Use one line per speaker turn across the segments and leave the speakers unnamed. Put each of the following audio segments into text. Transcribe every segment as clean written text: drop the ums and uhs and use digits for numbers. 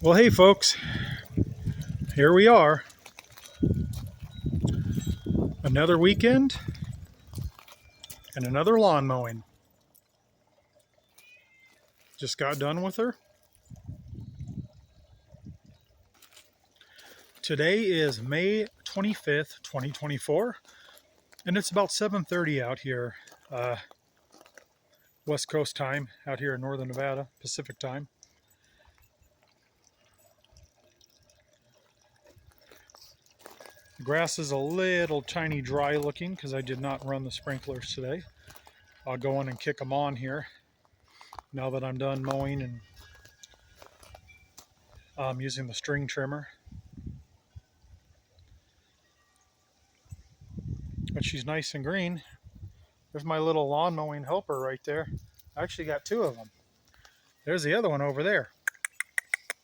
Well, hey folks, here we are. Another weekend and another lawn mowing. Just got done with her. Today is May 25th, 2024, and it's about 7:30 out here, West Coast time, out here in Northern Nevada, Pacific time. The grass is a little tiny dry looking because I did not run the sprinklers today. I'll go in and kick them on here now that I'm done mowing and using the string trimmer. But she's nice and green. There's my little lawn mowing helper right there. I actually got two of them. There's the other one over there.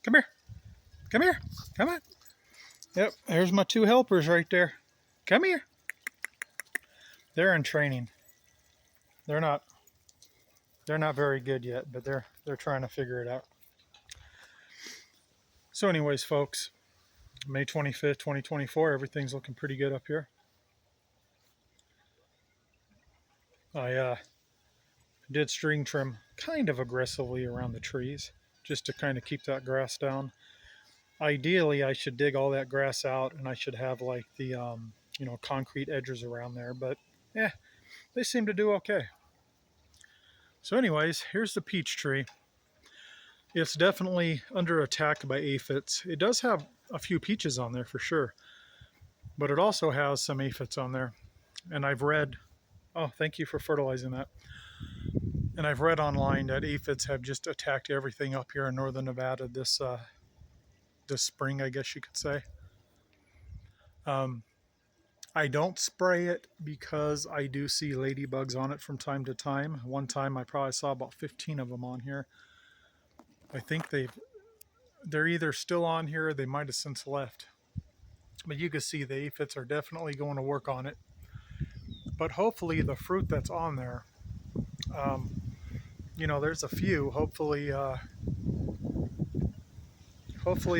Come here. Come here. Come on. Yep, there's my two helpers right there. Come here. They're in training. They're not very good yet, but they're trying to figure it out. So anyways, folks, May 25th, 2024, everything's looking pretty good up here. I did string trim kind of aggressively around the trees just to kind of keep that grass down. Ideally, I should dig all that grass out and I should have like the concrete edges around there, but yeah, they seem to do okay. So anyways, here's the peach tree. It's definitely under attack by aphids. It does have a few peaches on there for sure, but it also has some aphids on there. And I've read, oh, thank you for fertilizing that. And I've read online that aphids have just attacked everything up here in Northern Nevada this spring, I guess you could say. I don't spray it because I do see ladybugs on it from time to time. One time I probably saw about 15 of them on here. I think they're either still on here or they might have since left. But you can see the aphids are definitely going to work on it. But hopefully the fruit that's on there, there's a few. Hopefully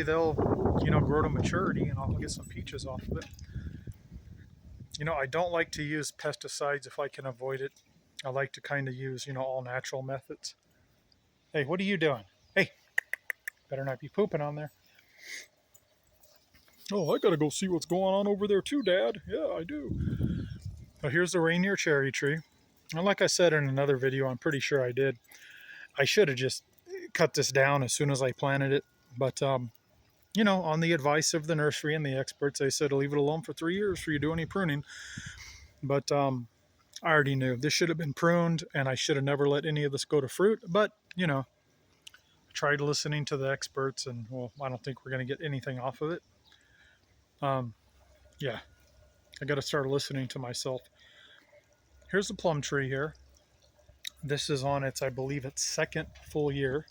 they'll, grow to maturity and I'll get some peaches off of it. I don't like to use pesticides if I can avoid it. I like to kind of use, all natural methods. Hey, what are you doing? Hey, better not be pooping on there. Oh, I gotta go see what's going on over there too, Dad. Yeah, I do. Now here's the reindeer cherry tree. And like I said in another video, I'm pretty sure I did. I should have just cut this down as soon as I planted it. But, on the advice of the nursery and the experts, they said to leave it alone for 3 years before you do any pruning. But I already knew this should have been pruned and I should have never let any of this go to fruit. But, I tried listening to the experts and, well, I don't think we're going to get anything off of it. Yeah, I got to start listening to myself. Here's the plum tree here. This is on its, I believe it's second year.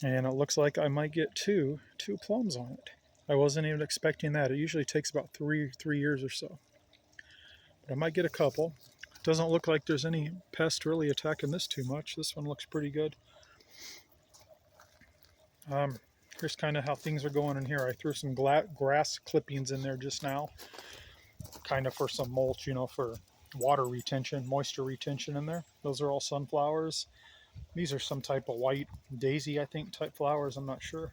And it looks like I might get two plums on it. I wasn't even expecting that. It usually takes about three years or so. But I might get a couple. It doesn't look like there's any pest really attacking this too much. This one looks pretty good. Here's kind of how things are going in here. I threw some grass clippings in there just now, kind of for some mulch, for water retention, moisture retention in there. Those are all sunflowers. These are some type of white daisy, I think, type flowers. I'm not sure.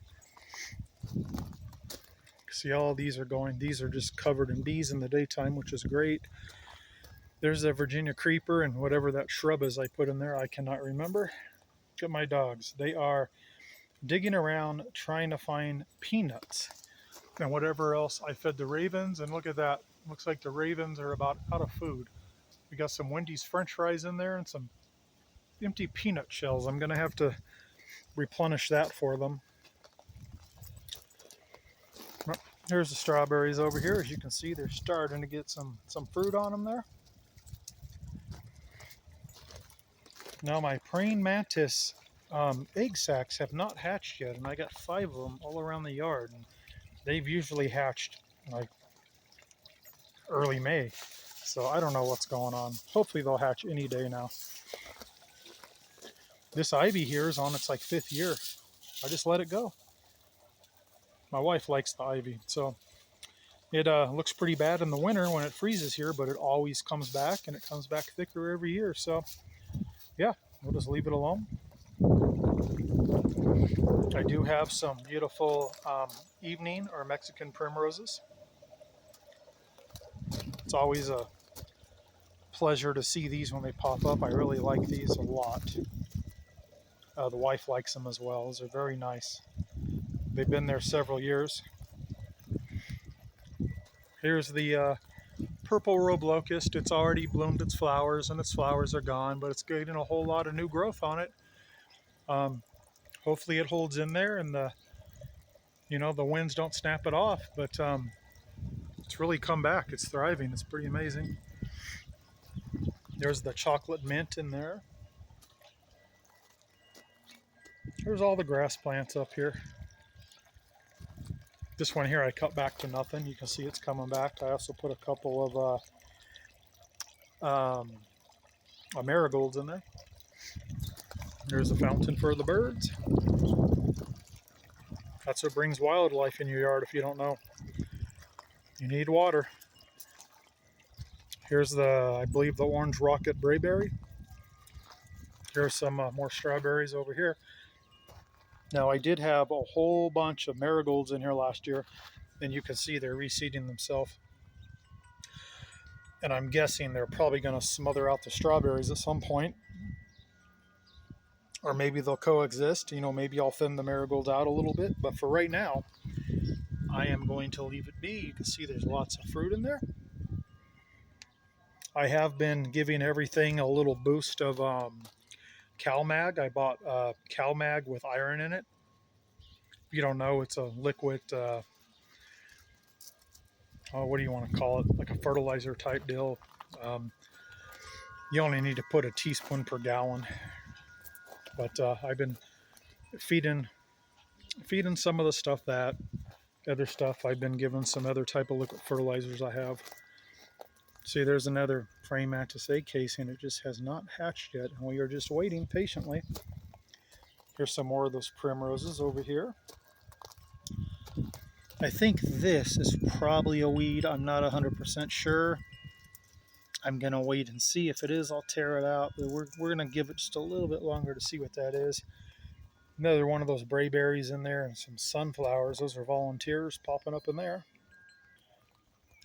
See, all of these are going. These are just covered in bees in the daytime, which is great. There's a Virginia creeper and whatever that shrub is I put in there. I cannot remember. Look at my dogs. They are digging around trying to find peanuts and whatever else I fed the ravens. And look at that. Looks like the ravens are about out of food. We got some Wendy's French fries in there and some empty peanut shells. I'm going to have to replenish that for them. Here's the strawberries over here. As you can see, they're starting to get some fruit on them there. Now my praying mantis egg sacs have not hatched yet, and I got 5 of them all around the yard. And they've usually hatched like early May, so I don't know what's going on. Hopefully they'll hatch any day now. This ivy here is on its like 5th year. I just let it go. My wife likes the ivy, so it looks pretty bad in the winter when it freezes here, but it always comes back, and it comes back thicker every year. So yeah, we'll just leave it alone. I do have some beautiful evening or Mexican primroses. It's always a pleasure to see these when they pop up. I really like these a lot. The wife likes them as well. Those are very nice. They've been there several years. Here's the purple robe locust. It's already bloomed its flowers, and its flowers are gone, but it's getting a whole lot of new growth on it. Hopefully it holds in there, and the winds don't snap it off. But it's really come back. It's thriving. It's pretty amazing. There's the chocolate mint in there. There's all the grass plants up here. This one here I cut back to nothing. You can see it's coming back. I also put a couple of marigolds in there. There's a fountain for the birds. That's what brings wildlife in your yard if you don't know. You need water. Here's I believe, the orange rocket brayberry. Here's some more strawberries over here. Now, I did have a whole bunch of marigolds in here last year, and you can see they're reseeding themselves. And I'm guessing they're probably going to smother out the strawberries at some point. Or maybe they'll coexist. Maybe I'll thin the marigolds out a little bit. But for right now, I am going to leave it be. You can see there's lots of fruit in there. I have been giving everything a little boost of CalMag. I bought CalMag with iron in it. If you don't know, it's a liquid, what do you want to call it? Like a fertilizer type deal. You only need to put a teaspoon per gallon. But I've been feeding some of the stuff that other stuff. I've been given some other type of liquid fertilizers I have. See, there's another praying mantis egg casing. It just has not hatched yet, and we are just waiting patiently. Here's some more of those primroses over here. I think this is probably a weed. I'm not 100% sure. I'm going to wait and see. If it is, I'll tear it out. But we're going to give it just a little bit longer to see what that is. Another one of those brayberries in there, and some sunflowers. Those are volunteers popping up in there.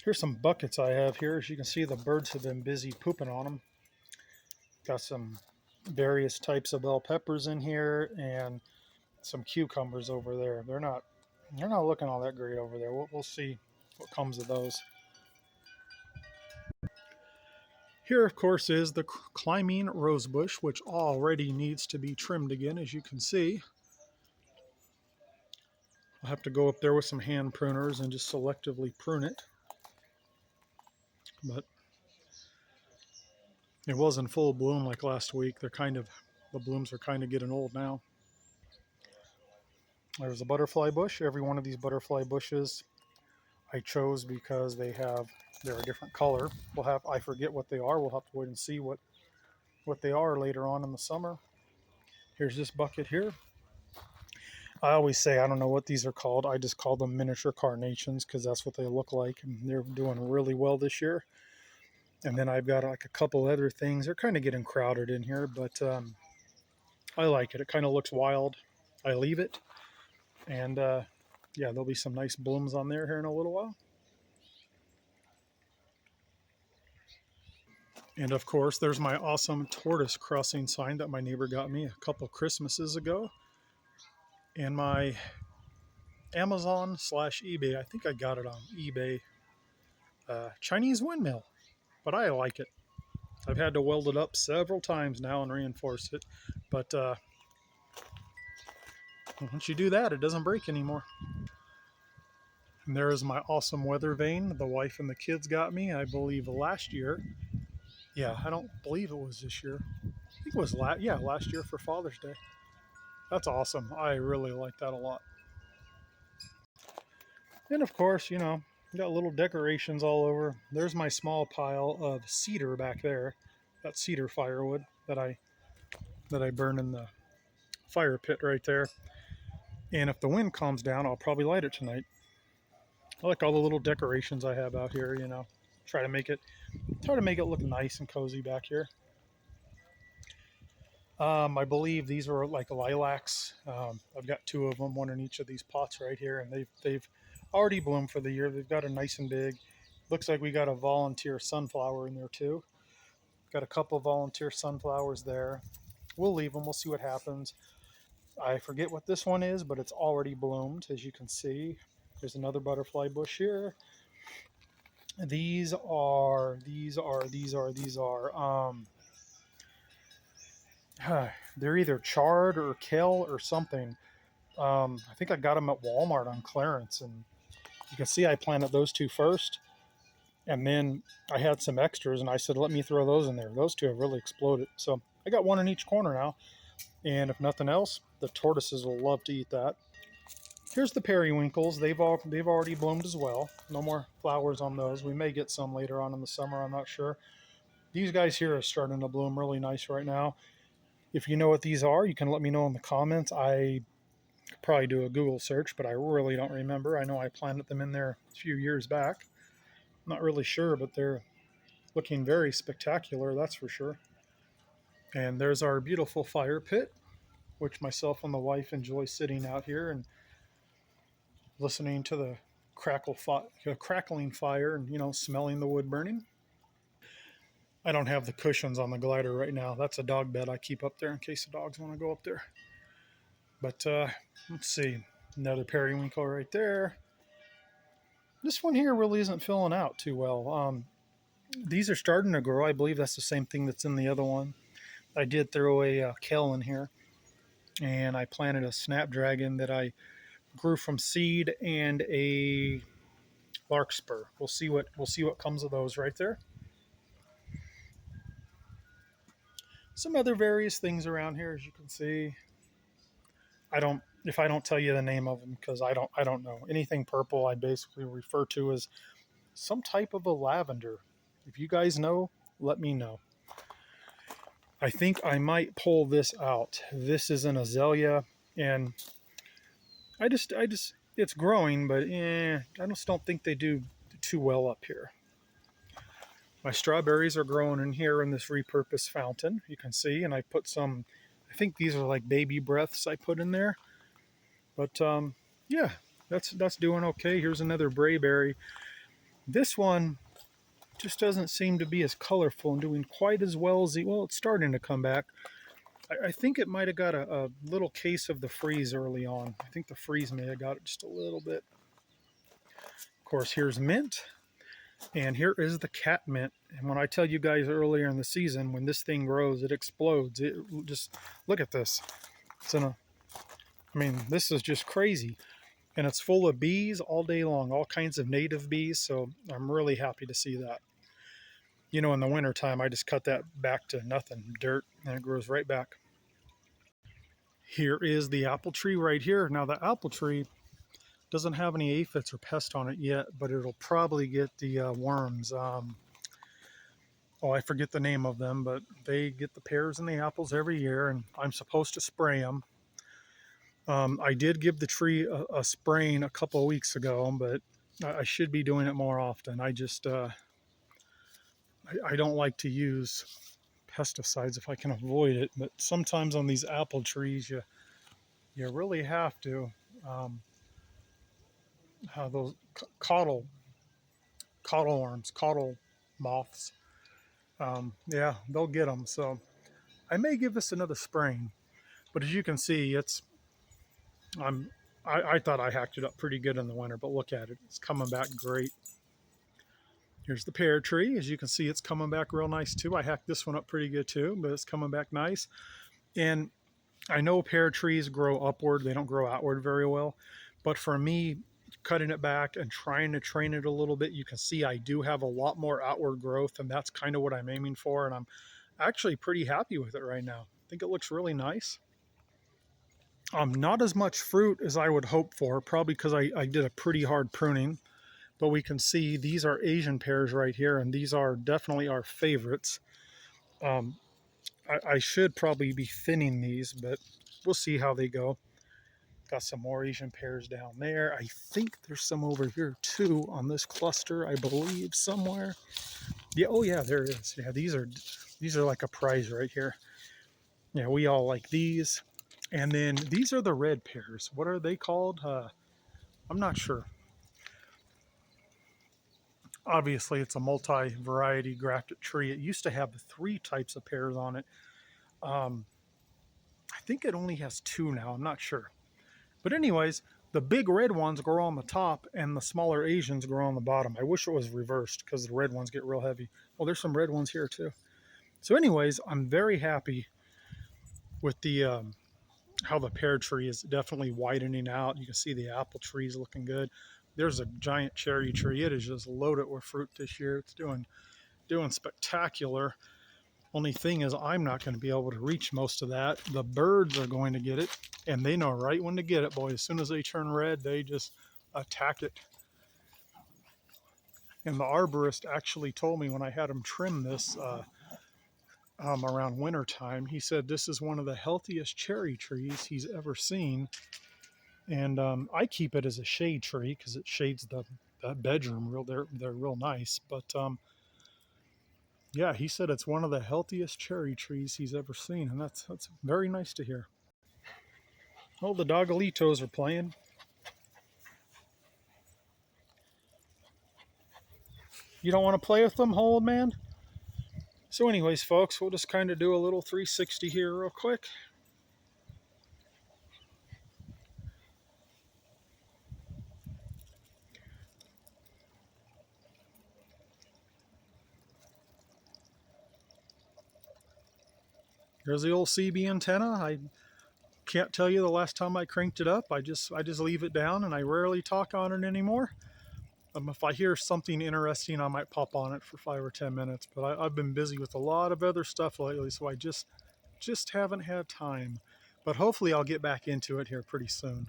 Here's some buckets I have here. As you can see, the birds have been busy pooping on them. Got some various types of bell peppers in here and some cucumbers over there. They're not looking all that great over there. We'll see what comes of those. Here, of course, is the climbing rosebush, which already needs to be trimmed again, as you can see. I'll have to go up there with some hand pruners and just selectively prune it. But it was in full bloom like last week. The blooms are kind of getting old now. There's a butterfly bush. Every one of these butterfly bushes I chose because they're a different color. I forget what they are. We'll have to wait and see what they are later on in the summer. Here's this bucket here. I always say I don't know what these are called. I just call them miniature carnations because that's what they look like, and they're doing really well this year. And then I've got like a couple other things. They're kind of getting crowded in here, but I like it. It kind of looks wild. I leave it, and yeah, there'll be some nice blooms on there here in a little while. And of course, there's my awesome tortoise crossing sign that my neighbor got me a couple Christmases ago. And my Amazon/eBay, I think I got it on eBay, Chinese windmill, but I like it. I've had to weld it up several times now and reinforce it, but once you do that, it doesn't break anymore. And there is my awesome weather vane the wife and the kids got me, I believe, last year. Yeah, I don't believe it was this year. I think it was last year for Father's Day. That's awesome. I really like that a lot. And of course, got little decorations all over. There's my small pile of cedar back there. That cedar firewood that I burn in the fire pit right there. And if the wind calms down, I'll probably light it tonight. I like all the little decorations I have out here, you know. Try to make it try to make it look nice and cozy back here. I believe these are like lilacs. I've got two of them, one in each of these pots right here, and they've already bloomed for the year. They've got a nice and big. Looks like we got a volunteer sunflower in there too. Got a couple of volunteer sunflowers there. We'll leave them. We'll see what happens. I forget what this one is, but it's already bloomed, as you can see. There's another butterfly bush here. These are. They're either chard or kale or something. I think I got them at Walmart on clearance, and you can see I planted those two first, and then I had some extras, and I said, let me throw those in there. Those two have really exploded. So I got one in each corner now, and if nothing else, the tortoises will love to eat that. Here's the periwinkles. They've already bloomed as well. No more flowers on those. We may get some later on in the summer. I'm not sure. These guys here are starting to bloom really nice right now. If you know what these are, you can let me know in the comments. I could probably do a Google search, but I really don't remember. I know I planted them in there a few years back. I'm not really sure, but they're looking very spectacular, that's for sure. And there's our beautiful fire pit, which myself and the wife enjoy sitting out here and listening to the crackling fire, and smelling the wood burning. I don't have the cushions on the glider right now. That's a dog bed I keep up there in case the dogs want to go up there. But let's see, another periwinkle right there. This one here really isn't filling out too well. These are starting to grow. I believe that's the same thing that's in the other one. I did throw a kale in here, and I planted a snapdragon that I grew from seed and a larkspur. We'll see what comes of those right there. Some other various things around here, as you can see. I don't if I don't tell you the name of them, because I don't know anything purple. I basically refer to as some type of a lavender. If you guys know, let me know. I think I might pull this out. This is an azalea, and I just it's growing, but I just don't think they do too well up here. My strawberries are growing in here in this repurposed fountain, you can see, and I put some, I think these are like baby breaths I put in there. But yeah, that's doing okay. Here's another brayberry. This one just doesn't seem to be as colorful and doing quite as well as well, it's starting to come back. I think it might have got a little case of the freeze early on. I think the freeze may have got it just a little bit. Of course, here's mint. And here is the catmint. And when I tell you guys earlier in the season, when this thing grows, it explodes. It just look at this. This is just crazy. And it's full of bees all day long, all kinds of native bees. So I'm really happy to see that. In the wintertime, I just cut that back to nothing, dirt, and it grows right back. Here is the apple tree right here. Now, the apple tree doesn't have any aphids or pests on it yet, but it'll probably get the worms. I forget the name of them, but they get the pears and the apples every year, and I'm supposed to spray them. I did give the tree a spraying a couple of weeks ago, but I should be doing it more often. I just I don't like to use pesticides if I can avoid it, but sometimes on these apple trees, you really have to. Those caudal worms, caudal moths. Yeah, they'll get them. So I may give this another spraying. But as you can see, I thought I hacked it up pretty good in the winter, but look at it. It's coming back great. Here's the pear tree. As you can see, it's coming back real nice too. I hacked this one up pretty good too, but it's coming back nice. And I know pear trees grow upward. They don't grow outward very well. But for me, cutting it back and trying to train it a little bit, you can see I do have a lot more outward growth, and that's kind of what I'm aiming for. And I'm actually pretty happy with it right now. I think it looks really nice. Not as much fruit as I would hope for, probably because I did a pretty hard pruning. But we can see these are Asian pears right here, and these are definitely our favorites. I should probably be thinning these, but we'll see how they go. Got some more Asian pears down there. I think there's some over here too on this cluster, I believe, somewhere. Yeah, oh yeah, there is. Yeah, these are like a prize right here. Yeah, we all like these. And then these are the red pears. What are they called? I'm not sure. Obviously, it's a multi-variety grafted tree. It used to have three types of pears on it. Um, I think it only has two now. I'm not sure. But anyways, the big red ones grow on the top and the smaller Asians grow on the bottom. I wish it was reversed because the red ones get real heavy. Oh, there's some red ones here too. So anyways, I'm very happy with the how the pear tree is definitely widening out. You can see the apple trees looking good. There's a giant cherry tree. It is just loaded with fruit this year. It's doing spectacular. Only thing is I'm not going to be able to reach most of that. The birds are going to get it, and they know right when to get it, boy. As soon as they turn red, they just attack it. And the arborist actually told me when I had him trim this around winter time, he said this is one of the healthiest cherry trees he's ever seen. And I keep it as a shade tree because it shades the bedroom real. They're real nice. But yeah, he said it's one of the healthiest cherry trees he's ever seen, and that's very nice to hear. Oh, the dogalitos are playing. You don't want to play with them, old man? So anyways, folks, we'll just kind of do a little 360 here real quick. There's the old CB antenna. I can't tell you the last time I cranked it up. I just leave it down and I rarely talk on it anymore. If I hear something interesting, I might pop on it for 5 or 10 minutes. But I've been busy with a lot of other stuff lately, so I just haven't had time. But hopefully, I'll get back into it here pretty soon.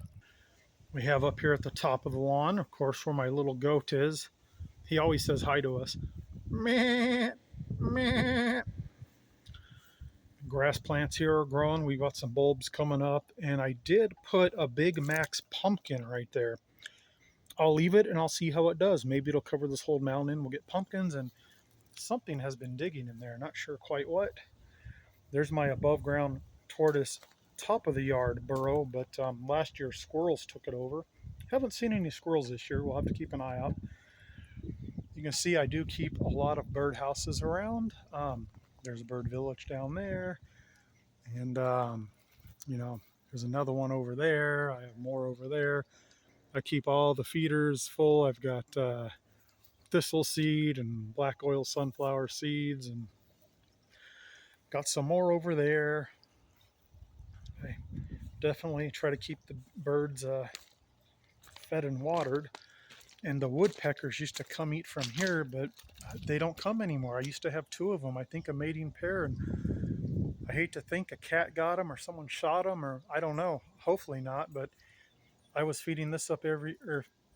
We have up here at the top of the lawn, of course, where my little goat is. He always says hi to us. Meh, meh. Grass plants here are growing. We got some bulbs coming up, and I did put a Big Max pumpkin right there. I'll leave it and I'll see how it does. Maybe it'll cover this whole mountain. We'll get pumpkins, and something has been digging in there. Not sure quite what. There's my above ground tortoise top of the yard burrow, but last year squirrels took it over. Haven't seen any squirrels this year. We'll have to keep an eye out. You can see I do keep a lot of bird houses around. There's a bird village down there, and you know, there's another one over there. I have more over there. I keep all the feeders full. I've got thistle seed and black oil sunflower seeds, and got some more over there. I definitely try to keep the birds fed and watered. And the woodpeckers used to come eat from here, but they don't come anymore. I used to have two of them, I think a mating pair, and I hate to think a cat got them or someone shot them, or I don't know. Hopefully not, but I was feeding this up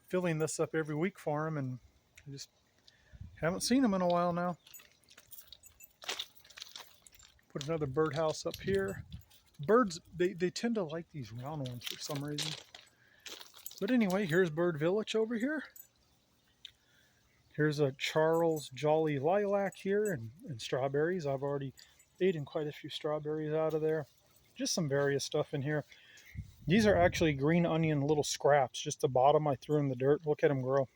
filling this up every week for them, and I just haven't seen them in a while now. Put another birdhouse up here. Birds, they tend to like these round ones for some reason. But anyway, here's Bird Village over here. Here's a Charles Jolly Lilac here, and strawberries. I've already eaten quite a few strawberries out of there. Just some various stuff in here. These are actually green onion little scraps. Just the bottom I threw in the dirt. Look at them grow.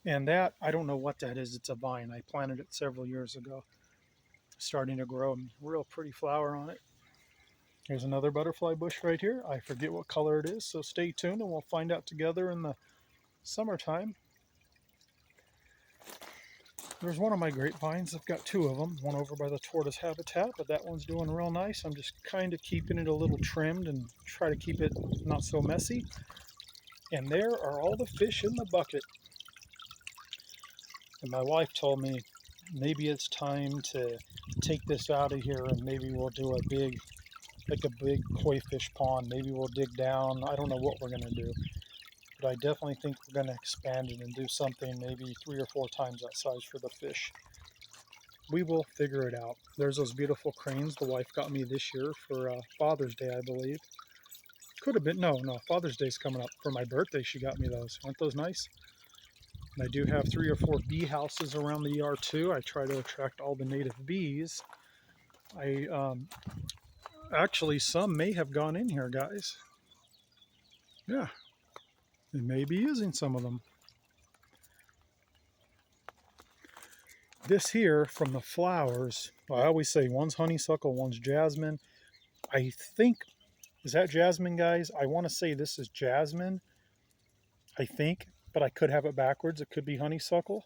And that, I don't know what that is. It's a vine. I planted it several years ago. Starting to grow a real pretty flower on it. Here's another butterfly bush right here. I forget what color it is, so stay tuned and we'll find out together in the summertime. There's one of my grapevines. I've got two of them. One over by the tortoise habitat, but that one's doing real nice. I'm just kind of keeping it a little trimmed and try to keep it not so messy. And there are all the fish in the bucket. And my wife told me maybe it's time to take this out of here and maybe we'll do a big koi fish pond. Maybe we'll dig down. I don't know what we're going to do. But I definitely think we're going to expand it and do something maybe 3 or 4 times that size for the fish. we will figure it out. There's those beautiful cranes the wife got me this year for Father's Day, I believe. Could have been, no, Father's Day's coming up. For my birthday, she got me those. Aren't those nice? And I do have 3 or 4 bee houses around the yard too. I try to attract all the native bees. I actually, some may have gone in here, guys. Yeah, they may be using some of them. This here from the flowers, I always say one's honeysuckle, one's jasmine. I think, is that jasmine, guys? I want to say this is jasmine, I think, but I could have it backwards. It could be honeysuckle.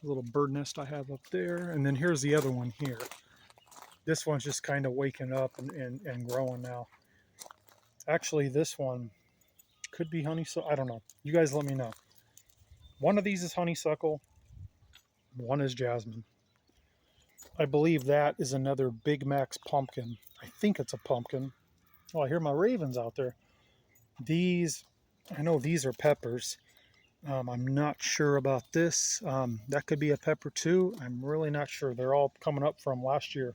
A little bird nest I have up there. And then here's the other one here. This one's just kind of waking up and growing now. Actually, this one could be honeysuckle. I don't know. You guys let me know. One of these is honeysuckle. One is jasmine. I believe that is another Big Mac's pumpkin. I think it's a pumpkin. Oh, I hear my ravens out there. These, I know these are peppers. I'm not sure about this. That could be a pepper too. I'm really not sure. They're all coming up from last year.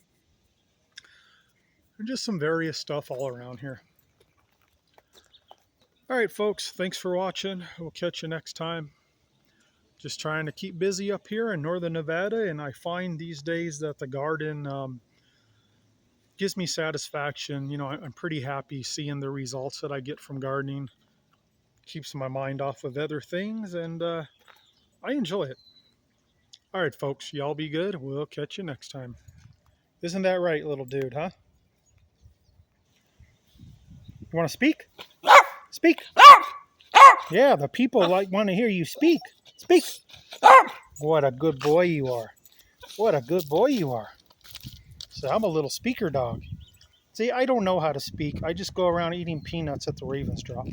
And just some various stuff all around here. All right, folks, thanks for watching. We'll catch you next time. Just trying to keep busy up here in northern Nevada, and I find these days that the garden gives me satisfaction. You know, I'm pretty happy seeing the results that I get from gardening. Keeps my mind off of other things, and I enjoy it. All right, folks, y'all be good. We'll catch you next time. Isn't that right, little dude, huh? You want to speak? Speak. Yeah, the people want to hear you speak. Speak. What a good boy you are. What a good boy you are. So I'm a little speaker dog. See, I don't know how to speak. I just go around eating peanuts at the Ravens drop.